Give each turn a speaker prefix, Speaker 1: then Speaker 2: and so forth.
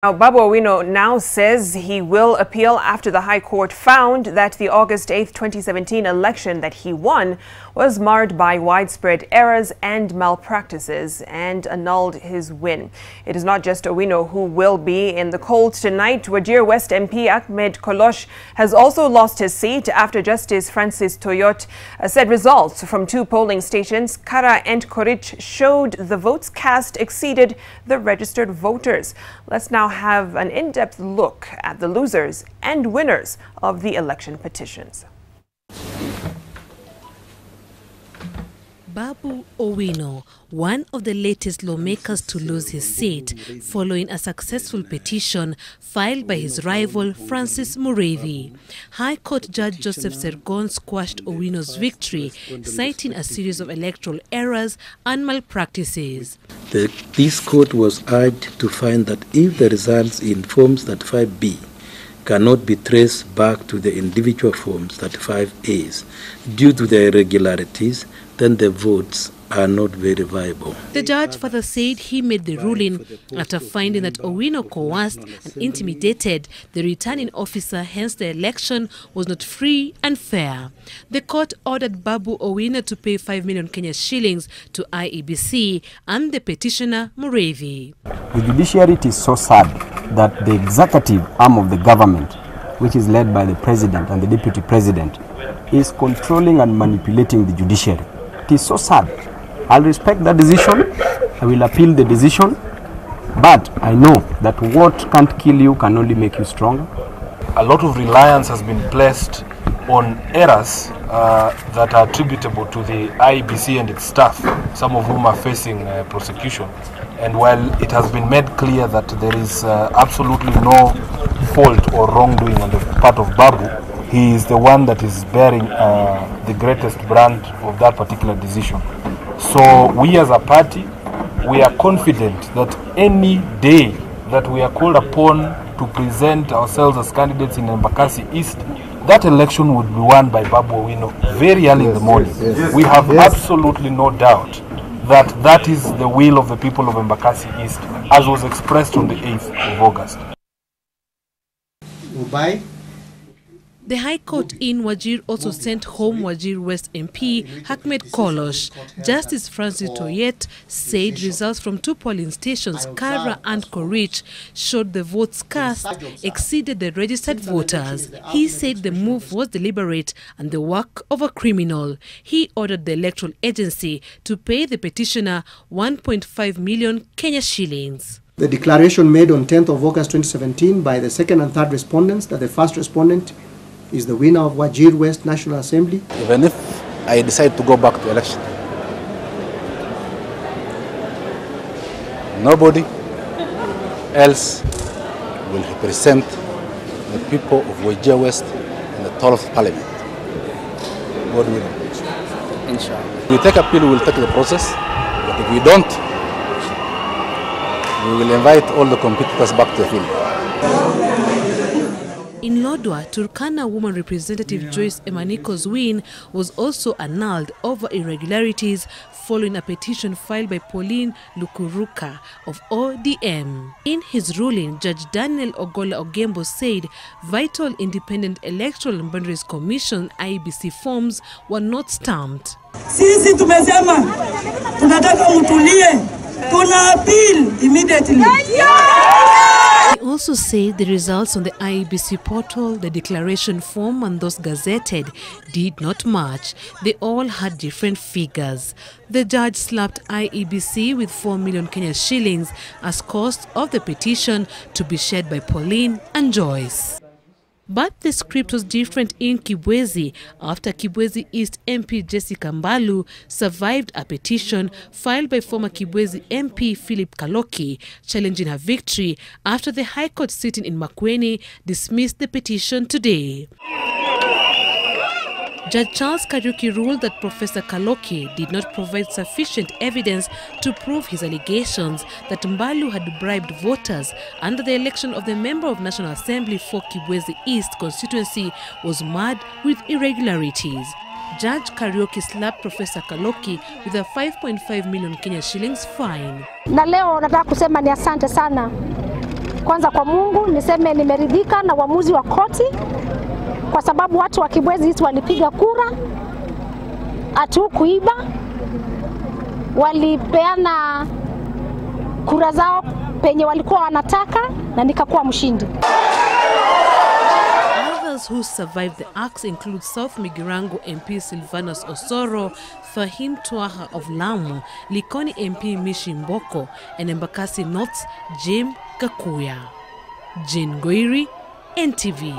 Speaker 1: Now, Babu Owino now says he will appeal after the High Court found that the August 8, 2017 election that he won was marred by widespread errors and malpractices and annulled his win. It is not just Owino who will be in the cold tonight. Wajir West MP Ahmed Kolosh has also lost his seat after Justice Francis Tuiyott said results from two polling stations, Qara and Korich, showed the votes cast exceeded the registered voters. Let's now have an in-depth look at the losers and winners of the election petitions.
Speaker 2: Babu Owino, one of the latest lawmakers to lose his seat following a successful petition filed by his rival Francis Muriithi. High Court Judge Joseph Sergon squashed Owino's victory, citing a series of electoral errors and malpractices.
Speaker 3: This court was urged to find that if the results in Form 35B cannot be traced back to the individual Form 35As due to the irregularities, then the votes are not verifiable.
Speaker 2: The judge further said he made the ruling after finding that Owino coerced and intimidated the returning officer, hence the election was not free and fair. The court ordered Babu Owino to pay 5 million Kenya shillings to IEBC and the petitioner Muriithi.
Speaker 4: The judiciary, it is so sad that the executive arm of the government, which is led by the president and the deputy president, is controlling and manipulating the judiciary. It is so sad. I'll respect that decision. I will appeal the decision. But I know that what can't kill you can only make you stronger.
Speaker 5: A lot of reliance has been placed on errors that are attributable to the IEBC and its staff, some of whom are facing prosecution. And while it has been made clear that there is absolutely no fault or wrongdoing on the part of Babu, he is the one that is bearing the greatest brand of that particular decision. So we as a party, we are confident that any day that we are called upon to present ourselves as candidates in Embakasi East, that election would be won by Babu Owino very early in the morning. We have absolutely no doubt that that is the will of the people of Embakasi East, as was expressed on the 8th of August.
Speaker 6: Goodbye.
Speaker 2: The High Court in Wajir also sent home Wajir West MP Ahmed Kolosh. Justice Francis Tuiyott said results from two polling stations, Qara and Korich, showed the votes cast exceeded the registered voters. He said the move was deliberate and the work of a criminal. He ordered the electoral agency to pay the petitioner 1.5 million Kenya shillings.
Speaker 6: The declaration made on 10th of August 2017 by the second and third respondents that the first respondent is the winner of Wajir West National Assembly.
Speaker 7: Even if I decide to go back to election, nobody else will represent the people of Wajir West in the throne of Parliament. God willing. Inshallah. If we take appeal, we will take the process. But if we don't, we will invite all the competitors back to the field.
Speaker 2: In Lodwar, Turkana woman representative Joyce Emaniko's win was also annulled over irregularities following a petition filed by Pauline Lukuruka of ODM. In his ruling, Judge Daniel Ogola Ogembo said vital independent electoral and boundaries commission IEBC forms were not stamped.
Speaker 8: Sisi tumesema tunataka mtulie, tuna appeal immediately.
Speaker 2: He also said the results on the IEBC portal, the declaration form and those gazetted did not match. They all had different figures. The judge slapped IEBC with 4 million Kenya shillings as cost of the petition to be shared by Pauline and Joyce. But the script was different in Kibwezi after Kibwezi East MP Jessica Mbalu survived a petition filed by former Kibwezi MP Philip Kaloki challenging her victory after the High Court sitting in Makueni dismissed the petition today. Judge Charles Kariuki ruled that Professor Kaloki did not provide sufficient evidence to prove his allegations that Mbalu had bribed voters under the election of the member of National Assembly for Kibwezi East constituency was marred with irregularities. Judge Kariuki slapped Professor Kaloki with a 5.5 million Kenya shillings fine.
Speaker 9: Na leo nataka kusema ni asante sana kwanza kwa Mungu niseme nimeridhika na uamuzi wa koti, kwa sababu watu wa Kibwezi hizi walipiga kura, hatukuiba, walipeana kura zao penye walikuwa wanataka na nikakuwa mshindi.
Speaker 2: Others who survived the axe include South Migirango MP Silvanus Osoro, Fahim Twaha of Lamu, Likoni MP Mishi Mboko, and Embakasi North's Jim Kakuya. Jane Goiri, NTV.